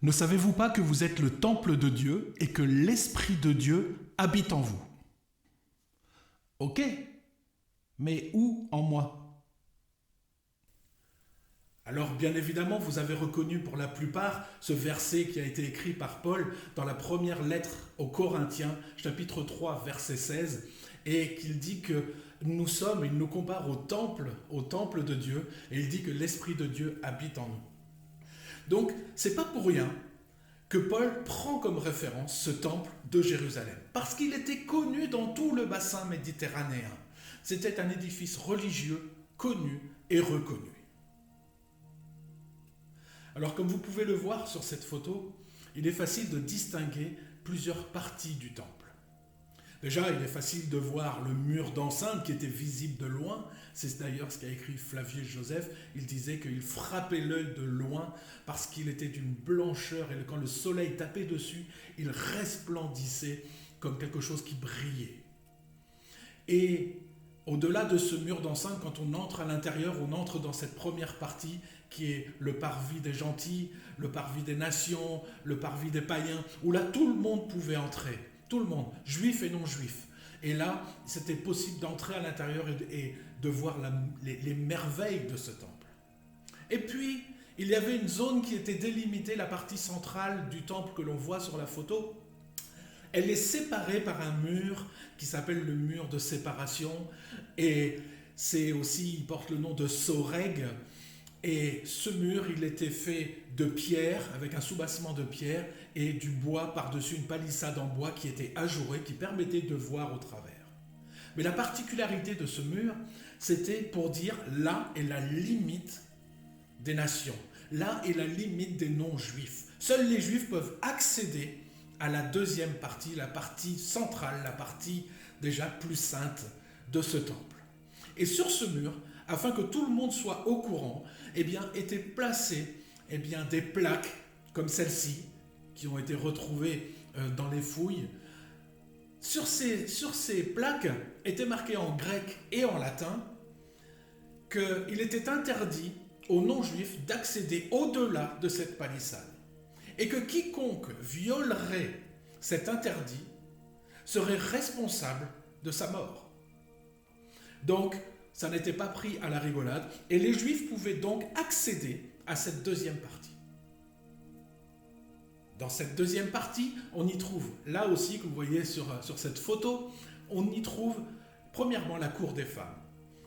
Ne savez-vous pas que vous êtes le temple de Dieu et que l'Esprit de Dieu habite en vous? Ok, mais où en moi? Alors bien évidemment, vous avez reconnu pour la plupart ce verset qui a été écrit par Paul dans la première lettre aux Corinthiens, chapitre 3, verset 16, et qu'il dit que nous sommes, il nous compare au temple de Dieu, et il dit que l'Esprit de Dieu habite en nous. Donc, c'est pas pour rien que Paul prend comme référence ce temple de Jérusalem, parce qu'il était connu dans tout le bassin méditerranéen. C'était un édifice religieux connu et reconnu. Alors, comme vous pouvez le voir sur cette photo, il est facile de distinguer plusieurs parties du temple. Déjà, il est facile de voir le mur d'enceinte qui était visible de loin. C'est d'ailleurs ce qu'a écrit Flavius Joseph. Il disait qu'il frappait l'œil de loin parce qu'il était d'une blancheur et quand le soleil tapait dessus, il resplendissait comme quelque chose qui brillait. Et au-delà de ce mur d'enceinte, quand on entre à l'intérieur, on entre dans cette première partie qui est le parvis des gentils, le parvis des nations, le parvis des païens, où là tout le monde pouvait entrer. Tout le monde, juifs et non-juifs. Et là, c'était possible d'entrer à l'intérieur et de voir les merveilles de ce temple. Et puis, il y avait une zone qui était délimitée, la partie centrale du temple que l'on voit sur la photo. Elle est séparée par un mur qui s'appelle le mur de séparation. Et c'est aussi, il porte le nom de Soreg. Et ce mur, il était fait de pierre, avec un soubassement de pierre, et du bois par-dessus, une palissade en bois qui était ajourée, qui permettait de voir au travers. Mais la particularité de ce mur, c'était pour dire là est la limite des nations, là est la limite des non-juifs. Seuls les juifs peuvent accéder à la deuxième partie, la partie centrale, la partie déjà plus sainte de ce temple. Et sur ce mur, afin que tout le monde soit au courant, étaient placées des plaques comme celle-ci, qui ont été retrouvées dans les fouilles. Sur ces plaques était marqué en grec et en latin qu'il était interdit aux non-juifs d'accéder au-delà de cette palissade. Et que quiconque violerait cet interdit serait responsable de sa mort. Donc, ça n'était pas pris à la rigolade, et les Juifs pouvaient donc accéder à cette deuxième partie. Dans cette deuxième partie, on y trouve, là aussi, que vous voyez sur cette photo, on y trouve premièrement la cour des femmes,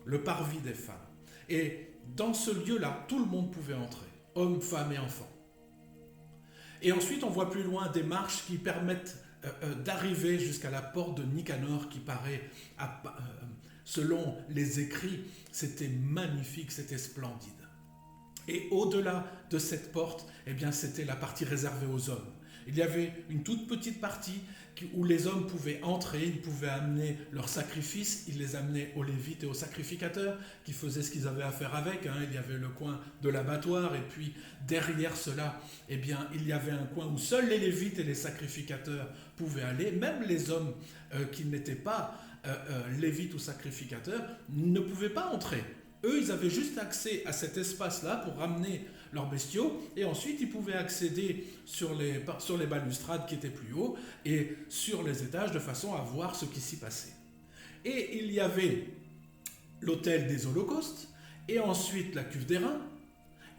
le parvis des femmes. Et dans ce lieu-là, tout le monde pouvait entrer, hommes, femmes et enfants. Et ensuite, on voit plus loin des marches qui permettent d'arriver jusqu'à la porte de Nicanor qui paraît, selon les écrits, c'était magnifique, c'était splendide. Et au-delà de cette porte, c'était la partie réservée aux hommes. Il y avait une toute petite partie où les hommes pouvaient entrer, ils pouvaient amener leurs sacrifices, ils les amenaient aux Lévites et aux sacrificateurs qui faisaient ce qu'ils avaient à faire avec. Il y avait le coin de l'abattoir et puis derrière cela, il y avait un coin où seuls les Lévites et les sacrificateurs pouvaient aller. Même les hommes qui n'étaient pas Lévites ou sacrificateurs ne pouvaient pas entrer. Eux, ils avaient juste accès à cet espace-là pour ramener leurs bestiaux et ensuite ils pouvaient accéder sur les balustrades qui étaient plus hauts et sur les étages de façon à voir ce qui s'y passait. Et il y avait l'autel des holocaustes et ensuite la cuve d'airain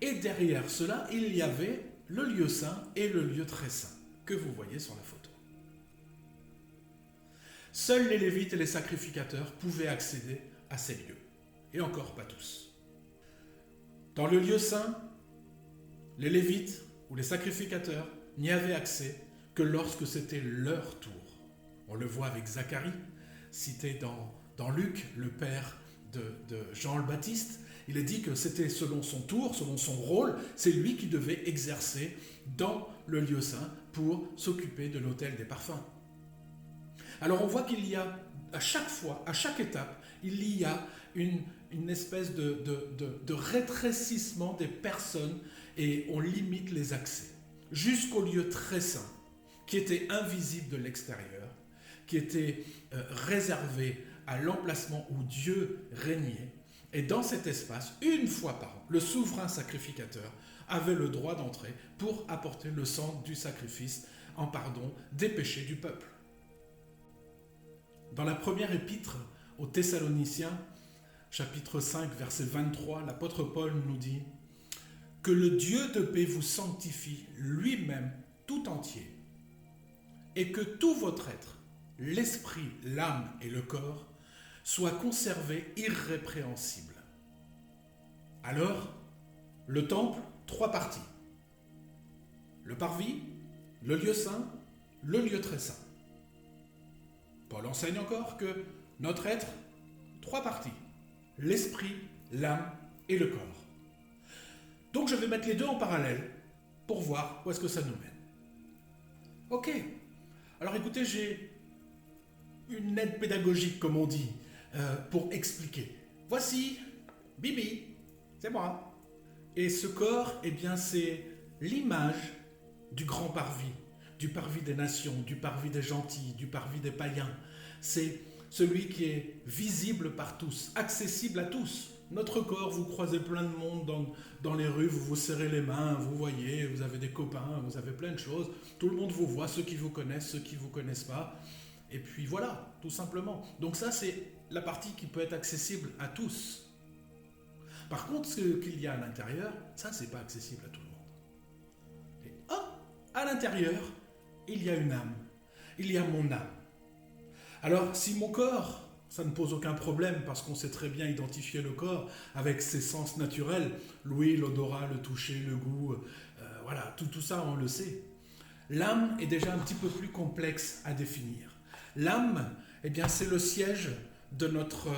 et derrière cela, il y avait le lieu saint et le lieu très saint que vous voyez sur la photo. Seuls les Lévites et les sacrificateurs pouvaient accéder à ces lieux. Et encore pas tous. Dans le lieu saint, les Lévites ou les sacrificateurs n'y avaient accès que lorsque c'était leur tour. On le voit avec Zacharie, cité dans Luc, le père de Jean le Baptiste. Il est dit que c'était selon son tour, selon son rôle, c'est lui qui devait exercer dans le lieu saint pour s'occuper de l'autel des parfums. Alors on voit qu'il y a à chaque fois, à chaque étape, il y a une une espèce de rétrécissement des personnes et on limite les accès jusqu'au lieu très saint, qui était invisible de l'extérieur, qui était réservé à l'emplacement où Dieu régnait. Et dans cet espace, une fois par an, le souverain sacrificateur avait le droit d'entrer pour apporter le sang du sacrifice en pardon des péchés du peuple. Dans la première épître aux Thessaloniciens, chapitre 5, verset 23, l'apôtre Paul nous dit « Que le Dieu de paix vous sanctifie lui-même tout entier, et que tout votre être, l'esprit, l'âme et le corps, soit conservé irrépréhensible. » Alors, le temple, 3 parties. Le parvis, le lieu saint, le lieu très saint. Paul enseigne encore que notre être, 3 parties. L'esprit, l'âme et le corps. Donc je vais mettre les deux en parallèle pour voir où est-ce que ça nous mène. Ok, alors écoutez, j'ai une aide pédagogique, comme on dit, pour expliquer. Voici Bibi, c'est moi. Et ce corps, eh bien, c'est l'image du grand parvis, du parvis des nations, du parvis des gentils, du parvis des païens. C'est celui qui est visible par tous, accessible à tous. Notre corps, vous croisez plein de monde dans les rues, vous vous serrez les mains, vous voyez, vous avez des copains, vous avez plein de choses. Tout le monde vous voit, ceux qui vous connaissent, ceux qui ne vous connaissent pas. Et puis voilà, tout simplement. Donc ça, c'est la partie qui peut être accessible à tous. Par contre, ce qu'il y a à l'intérieur, ça, c'est pas accessible à tout le monde. Et à l'intérieur, il y a une âme. Il y a mon âme. Alors, si mon corps, ça ne pose aucun problème parce qu'on sait très bien identifier le corps avec ses sens naturels, l'ouïe, l'odorat, le toucher, le goût, voilà, tout ça, on le sait. L'âme est déjà un petit peu plus complexe à définir. L'âme, eh bien, c'est le siège de notre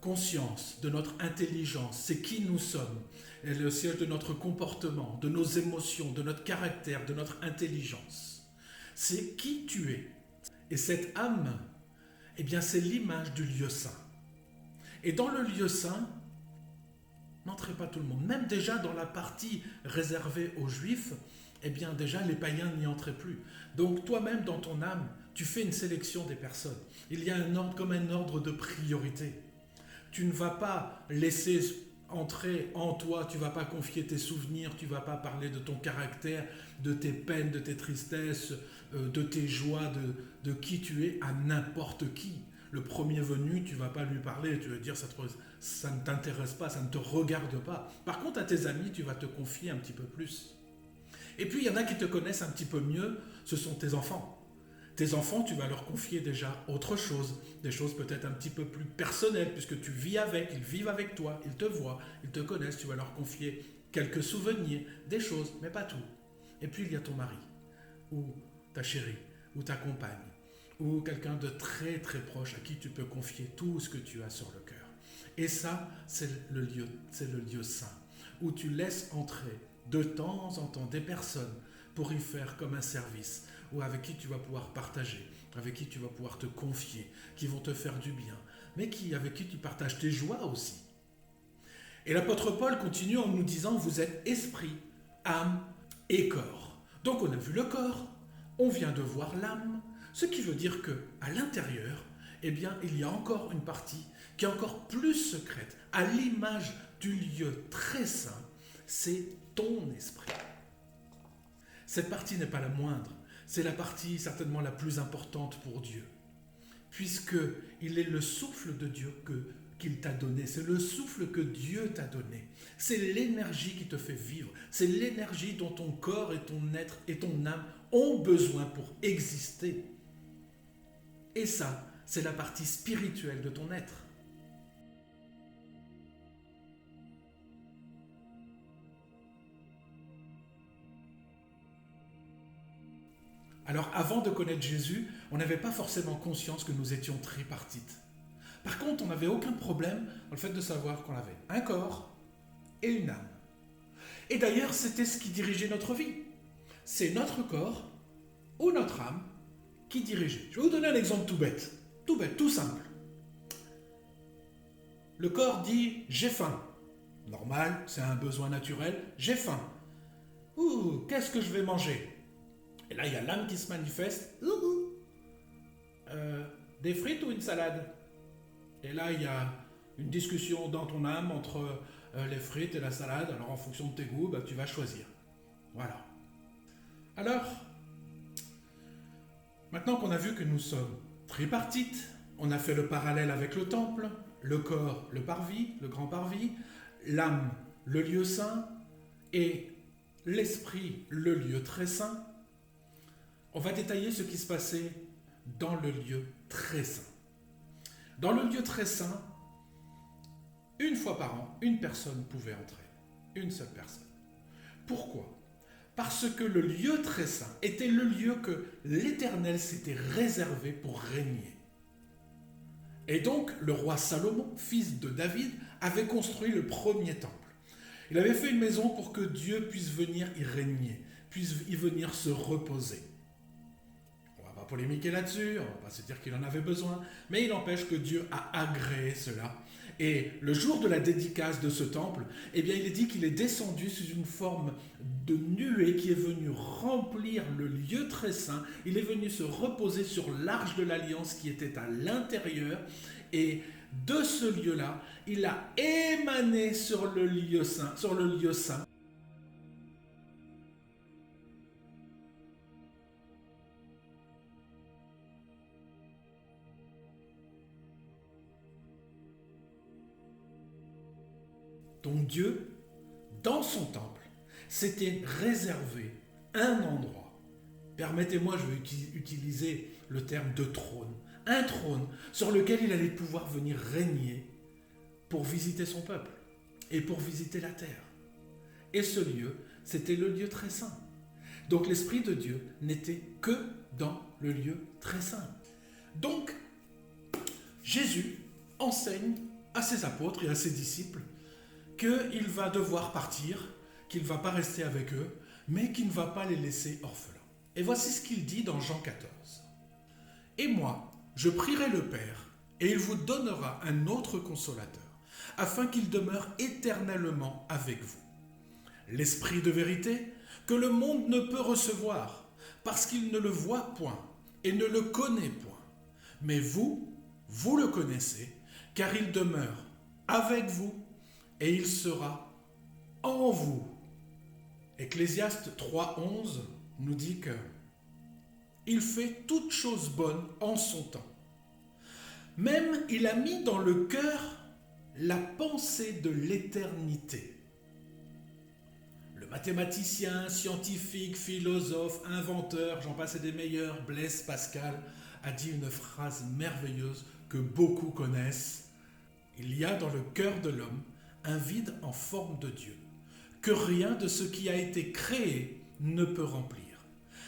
conscience, de notre intelligence, c'est qui nous sommes, et le siège de notre comportement, de nos émotions, de notre caractère, de notre intelligence. C'est qui tu es. Et cette âme, eh bien, c'est l'image du lieu saint. Et dans le lieu saint, n'entrez pas tout le monde. Même déjà dans la partie réservée aux Juifs, eh bien, déjà, les païens n'y entraient plus. Donc, toi-même, dans ton âme, tu fais une sélection des personnes. Il y a un ordre, comme un ordre de priorité. Tu ne vas pas laisser entrer en toi, tu ne vas pas confier tes souvenirs, tu ne vas pas parler de ton caractère, de tes peines, de tes tristesses, de tes joies, de qui tu es à n'importe qui. Le premier venu, tu ne vas pas lui parler, tu vas dire ça ne t'intéresse pas, ça ne te regarde pas. Par contre, à tes amis, tu vas te confier un petit peu plus. Et puis, il y en a qui te connaissent un petit peu mieux, ce sont tes enfants. Tes enfants, tu vas leur confier déjà autre chose, des choses peut-être un petit peu plus personnelles, puisque tu vis avec, ils vivent avec toi, ils te voient, ils te connaissent, tu vas leur confier quelques souvenirs, des choses, mais pas tout. Et puis il y a ton mari, ou ta chérie, ou ta compagne, ou quelqu'un de très très proche à qui tu peux confier tout ce que tu as sur le cœur. Et ça, c'est le lieu saint, où tu laisses entrer de temps en temps des personnes pour y faire comme un service, ou avec qui tu vas pouvoir partager, avec qui tu vas pouvoir te confier, qui vont te faire du bien, mais avec qui tu partages tes joies aussi. Et l'apôtre Paul continue en nous disant, vous êtes esprit, âme et corps. Donc on a vu le corps, on vient de voir l'âme, ce qui veut dire qu'à l'intérieur, eh bien, il y a encore une partie qui est encore plus secrète, à l'image du lieu très saint, c'est ton esprit. Cette partie n'est pas la moindre. C'est la partie certainement la plus importante pour Dieu, puisqu'il est le souffle de Dieu qu'il t'a donné, c'est le souffle que Dieu t'a donné, c'est l'énergie qui te fait vivre, c'est l'énergie dont ton corps et ton être et ton âme ont besoin pour exister. Et ça, c'est la partie spirituelle de ton être. Alors, avant de connaître Jésus, on n'avait pas forcément conscience que nous étions tripartites. Par contre, on n'avait aucun problème dans le fait de savoir qu'on avait un corps et une âme. Et d'ailleurs, c'était ce qui dirigeait notre vie. C'est notre corps ou notre âme qui dirigeait. Je vais vous donner un exemple tout bête, tout simple. Le corps dit « j'ai faim ». Normal, c'est un besoin naturel, j'ai faim. Ouh, qu'est-ce que je vais manger? Et là, il y a l'âme qui se manifeste. Des frites ou une salade? Et là, il y a une discussion dans ton âme entre les frites et la salade. Alors, en fonction de tes goûts, tu vas choisir. Voilà. Alors, maintenant qu'on a vu que nous sommes tripartites, on a fait le parallèle avec le temple, le corps, le parvis, le grand parvis, l'âme, le lieu saint, et l'esprit, le lieu très saint. On va détailler ce qui se passait dans le lieu très saint. Dans le lieu très saint, une fois par an, une personne pouvait entrer. Une seule personne. Pourquoi? Parce que le lieu très saint était le lieu que l'Éternel s'était réservé pour régner. Et donc, le roi Salomon, fils de David, avait construit le premier temple. Il avait fait une maison pour que Dieu puisse venir y régner, puisse y venir se reposer. On ne va pas polémiquer là-dessus, on ne va pas se dire qu'il en avait besoin, mais il empêche que Dieu a agréé cela. Et le jour de la dédicace de ce temple, eh bien, il est dit qu'il est descendu sous une forme de nuée qui est venue remplir le lieu très saint. Il est venu se reposer sur l'arche de l'Alliance qui était à l'intérieur. Et de ce lieu-là, il a émané sur le lieu saint, Donc Dieu, dans son temple, s'était réservé un endroit. Permettez-moi, je vais utiliser le terme de trône. Un trône sur lequel il allait pouvoir venir régner pour visiter son peuple et pour visiter la terre. Et ce lieu, c'était le lieu très saint. Donc l'Esprit de Dieu n'était que dans le lieu très saint. Donc, Jésus enseigne à ses apôtres et à ses disciples qu'il va devoir partir, qu'il ne va pas rester avec eux, mais qu'il ne va pas les laisser orphelins. Et voici ce qu'il dit dans Jean 14. « Et moi, je prierai le Père, et il vous donnera un autre consolateur, afin qu'il demeure éternellement avec vous. L'Esprit de vérité, que le monde ne peut recevoir, parce qu'il ne le voit point, et ne le connaît point. Mais vous, vous le connaissez, car il demeure avec vous, et il sera en vous. » Ecclésiaste 3,11 nous dit que il fait toutes choses bonnes en son temps. Même il a mis dans le cœur la pensée de l'éternité. Le mathématicien, scientifique, philosophe, inventeur, j'en passe et des meilleurs, Blaise Pascal, a dit une phrase merveilleuse que beaucoup connaissent. Il y a dans le cœur de l'homme un vide en forme de Dieu, que rien de ce qui a été créé ne peut remplir,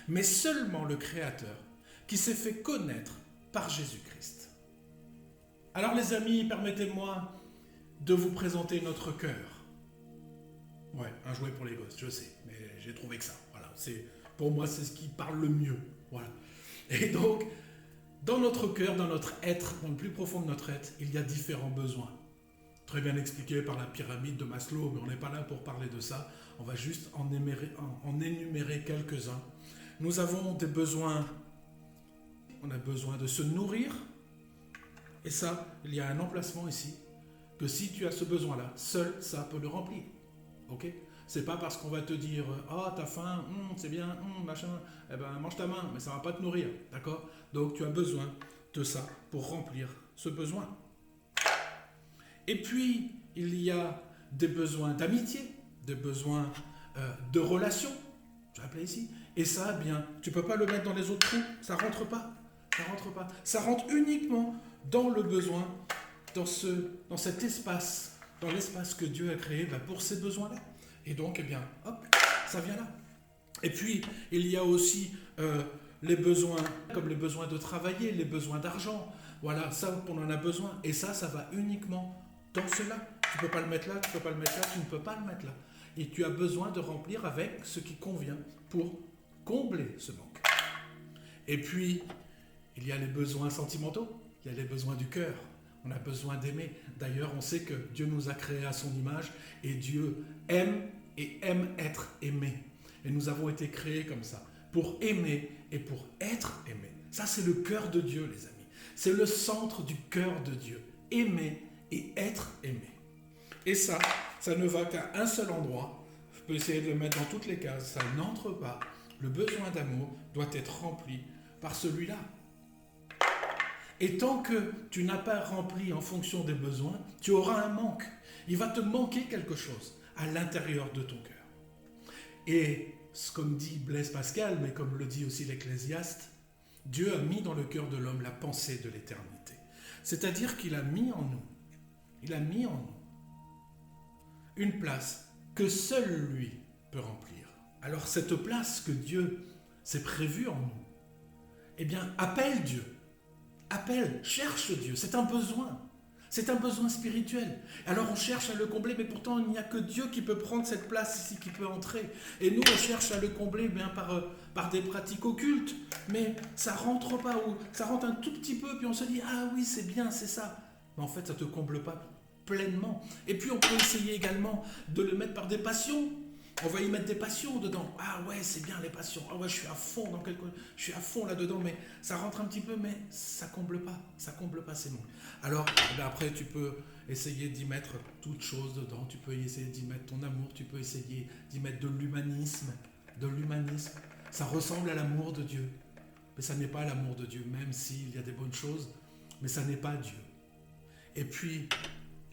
mais seulement le Créateur qui s'est fait connaître par Jésus-Christ. Alors les amis, permettez-moi de vous présenter notre cœur. Ouais, un jouet pour les gosses, je sais, mais j'ai trouvé que ça. Voilà, pour moi, c'est ce qui parle le mieux. Voilà. Et donc, dans notre cœur, dans notre être, dans le plus profond de notre être, il y a différents besoins. Très bien expliqué par la pyramide de Maslow, mais on n'est pas là pour parler de ça. On va juste en énumérer quelques-uns. Nous avons des besoins. On a besoin de se nourrir. Et ça, il y a un emplacement ici, que si tu as ce besoin-là, seul ça peut le remplir. Ok? C'est pas parce qu'on va te dire « Ah, t'as faim, c'est bien, machin, eh ben mange ta main, mais ça va pas te nourrir. » D'accord? Donc tu as besoin de ça pour remplir ce besoin. Et puis, il y a des besoins d'amitié, des besoins de relation, je vais appeler ici. Et ça, eh bien, tu ne peux pas le mettre dans les autres trous, ça rentre pas. Ça rentre pas. Ça rentre uniquement dans le besoin, dans cet espace, dans l'espace que Dieu a créé pour ces besoins-là. Et donc, eh bien, hop, ça vient là. Et puis, il y a aussi les besoins, comme les besoins de travailler, les besoins d'argent. Voilà, ça, on en a besoin. Et ça va uniquement dans cela. Tu ne peux pas le mettre là, tu ne peux pas le mettre là, tu ne peux pas le mettre là. Et tu as besoin de remplir avec ce qui convient pour combler ce manque. Et puis, il y a les besoins sentimentaux, il y a les besoins du cœur. On a besoin d'aimer. D'ailleurs, on sait que Dieu nous a créés à son image et Dieu aime et aime être aimé. Et nous avons été créés comme ça, pour aimer et pour être aimés. Ça, c'est le cœur de Dieu, les amis. C'est le centre du cœur de Dieu. Aimer et être aimé. Et ça ne va qu'à un seul endroit. Je peux essayer de le mettre dans toutes les cases. Ça n'entre pas. Le besoin d'amour doit être rempli par celui-là. Et tant que tu n'as pas rempli en fonction des besoins, tu auras un manque. Il va te manquer quelque chose à l'intérieur de ton cœur. Et comme dit Blaise Pascal, mais comme le dit aussi l'Ecclésiaste, Dieu a mis dans le cœur de l'homme la pensée de l'éternité. C'est-à-dire qu'il a mis en nous une place que seul lui peut remplir. Alors cette place que Dieu s'est prévue en nous, eh bien, appelle Dieu. Cherche Dieu, c'est un besoin spirituel. Alors on cherche à le combler, mais pourtant il n'y a que Dieu qui peut prendre cette place ici, qui peut entrer. Et nous on cherche à le combler bien par des pratiques occultes, mais ça rentre pas, ou ça rentre un tout petit peu, puis on se dit ah oui c'est bien, c'est ça. Mais en fait ça te comble pas pleinement. Et puis on peut essayer également de le mettre par des passions. On va y mettre des passions dedans. Ah ouais, c'est bien les passions. Ah ouais, je suis à fond là-dedans, mais ça rentre un petit peu, mais ça comble pas ces manques. Alors, après, tu peux essayer d'y mettre toutes choses dedans. Tu peux essayer d'y mettre ton amour. Tu peux essayer d'y mettre de l'humanisme. Ça ressemble à l'amour de Dieu. Mais ça n'est pas l'amour de Dieu, même s'il y a des bonnes choses, mais ça n'est pas Dieu. Et puis,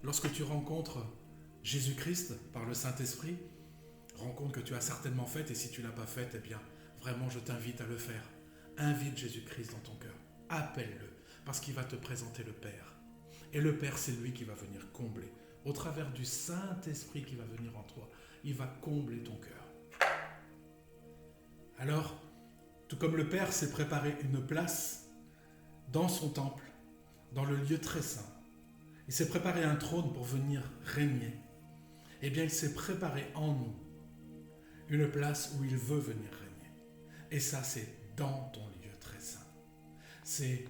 lorsque tu rencontres Jésus-Christ par le Saint-Esprit, rencontre que tu as certainement faite, et si tu ne l'as pas faite, eh bien, vraiment, je t'invite à le faire. Invite Jésus-Christ dans ton cœur. Appelle-le, parce qu'il va te présenter le Père. Et le Père, c'est lui qui va venir combler. Au travers du Saint-Esprit qui va venir en toi, il va combler ton cœur. Alors, tout comme le Père s'est préparé une place dans son temple, dans le lieu très saint, il s'est préparé un trône pour venir régner, eh bien, il s'est préparé en nous une place où il veut venir régner. Et ça, c'est dans ton lieu très saint. C'est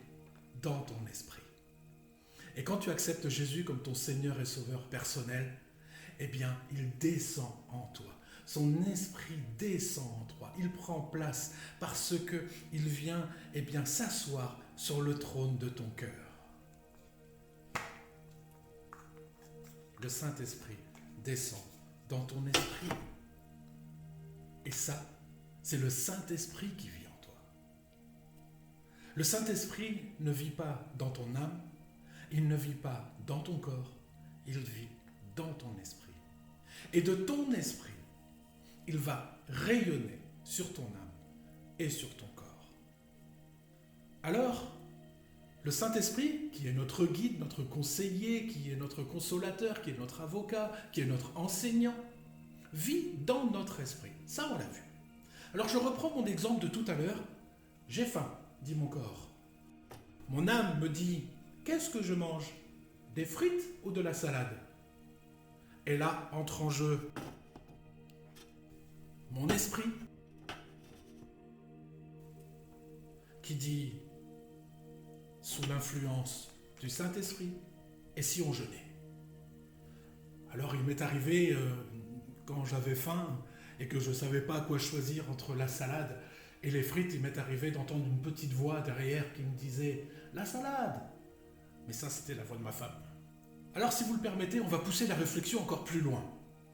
dans ton esprit. Et quand tu acceptes Jésus comme ton Seigneur et Sauveur personnel, eh bien, il descend en toi. Son esprit descend en toi. Il prend place parce qu'il vient, eh bien, s'asseoir sur le trône de ton cœur. Le Saint-Esprit descend dans ton esprit. Et ça, c'est le Saint-Esprit qui vit en toi. Le Saint-Esprit ne vit pas dans ton âme, il ne vit pas dans ton corps, il vit dans ton esprit. Et de ton esprit, il va rayonner sur ton âme et sur ton corps. Alors, le Saint-Esprit, qui est notre guide, notre conseiller, qui est notre consolateur, qui est notre avocat, qui est notre enseignant, vit dans notre esprit. Ça, on l'a vu. Alors, je reprends mon exemple de tout à l'heure. J'ai faim, dit mon corps. Mon âme me dit, qu'est-ce que je mange? Des frites ou de la salade? Et là, entre en jeu mon esprit, qui dit, sous l'influence du Saint-Esprit, et si on jeûnait? Alors, il m'est arrivé... quand j'avais faim et que je ne savais pas quoi choisir entre la salade et les frites, il m'est arrivé d'entendre une petite voix derrière qui me disait « La salade !» Mais ça, c'était la voix de ma femme. Alors, si vous le permettez, on va pousser la réflexion encore plus loin.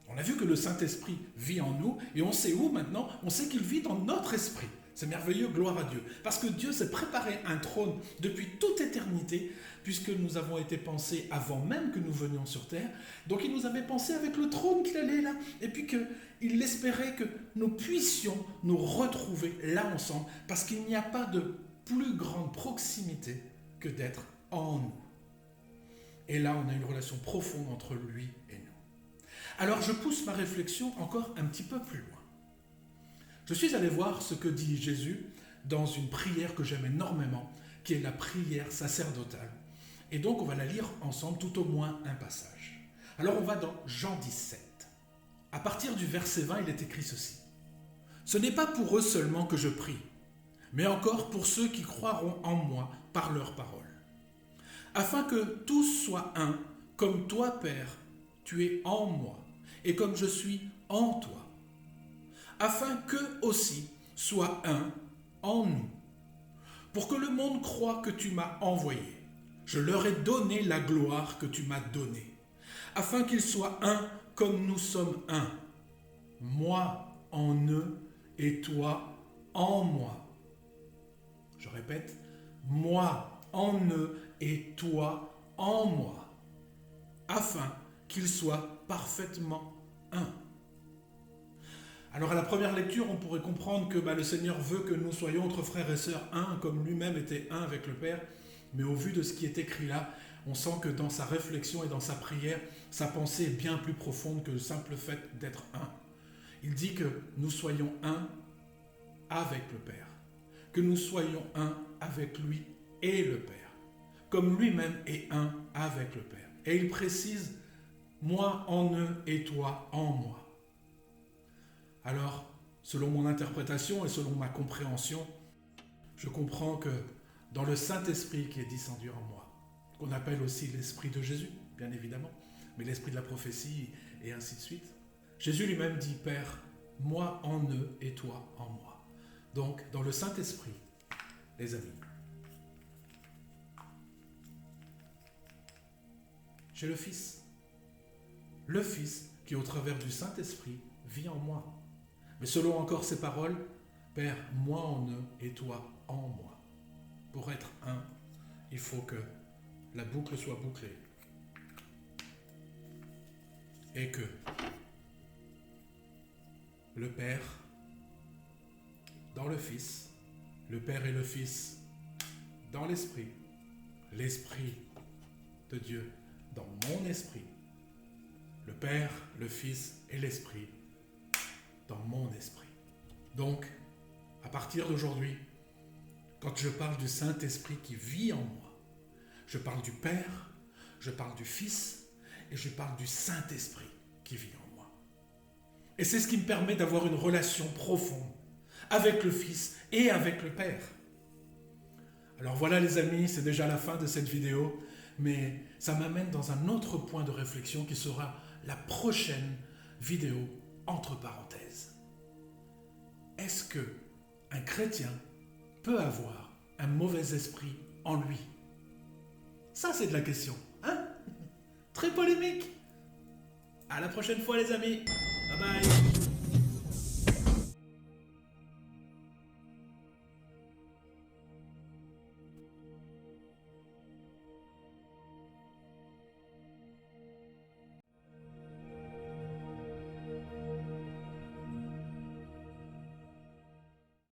On a vu que le Saint-Esprit vit en nous et on sait où maintenant? On sait qu'il vit dans notre esprit. C'est merveilleux, gloire à Dieu. Parce que Dieu s'est préparé un trône depuis toute éternité, puisque nous avons été pensés avant même que nous venions sur terre. Donc il nous avait pensé avec le trône qu'il allait là, et puis qu'il espérait que nous puissions nous retrouver là ensemble, parce qu'il n'y a pas de plus grande proximité que d'être en nous. Et là, on a une relation profonde entre lui et nous. Alors je pousse ma réflexion encore un petit peu plus loin. Je suis allé voir ce que dit Jésus dans une prière que j'aime énormément, qui est la prière sacerdotale. Et donc, on va la lire ensemble, tout au moins un passage. Alors, on va dans Jean 17. À partir du verset 20, il est écrit ceci. « Ce n'est pas pour eux seulement que je prie, mais encore pour ceux qui croiront en moi par leur parole. afin que tous soient un, comme toi, Père, tu es en moi, et comme je suis en toi, afin qu'eux aussi soient un en nous, pour que le monde croie que tu m'as envoyé. Je leur ai donné la gloire que tu m'as donnée, afin qu'ils soient un comme nous sommes un, moi en eux et toi en moi. Je répète, moi en eux et toi en moi, afin qu'ils soient parfaitement un. Alors à la première lecture, on pourrait comprendre que le Seigneur veut que nous soyons entre frères et sœurs un, comme lui-même était un avec le Père. Mais au vu de ce qui est écrit là, on sent que dans sa réflexion et dans sa prière, sa pensée est bien plus profonde que le simple fait d'être un. Il dit que nous soyons un avec le Père, que nous soyons un avec lui et le Père, comme lui-même est un avec le Père. Et il précise, moi en eux et toi en moi. Alors, selon mon interprétation et selon ma compréhension, je comprends que dans le Saint-Esprit qui est descendu en moi, qu'on appelle aussi l'Esprit de Jésus, bien évidemment, mais l'Esprit de la prophétie et ainsi de suite, Jésus lui-même dit, Père, moi en eux et toi en moi. Donc, dans le Saint-Esprit, les amis, j'ai le Fils qui au travers du Saint-Esprit vit en moi. Mais selon encore ces paroles, Père, moi en eux et toi en moi. Pour être un, il faut que la boucle soit bouclée. Et que le Père dans le Fils, le Père et le Fils dans l'Esprit, l'Esprit de Dieu dans mon esprit, le Père, le Fils et l'Esprit dans mon esprit. Donc, à partir d'aujourd'hui, quand je parle du Saint-Esprit qui vit en moi, je parle du Père, je parle du Fils et je parle du Saint-Esprit qui vit en moi. Et c'est ce qui me permet d'avoir une relation profonde avec le Fils et avec le Père. Alors voilà les amis, c'est déjà la fin de cette vidéo, mais ça m'amène dans un autre point de réflexion qui sera la prochaine vidéo entre parenthèses. Est-ce que un chrétien peut avoir un mauvais esprit en lui? Ça, c'est de la question, hein? Très polémique. À la prochaine fois, les amis. Bye bye.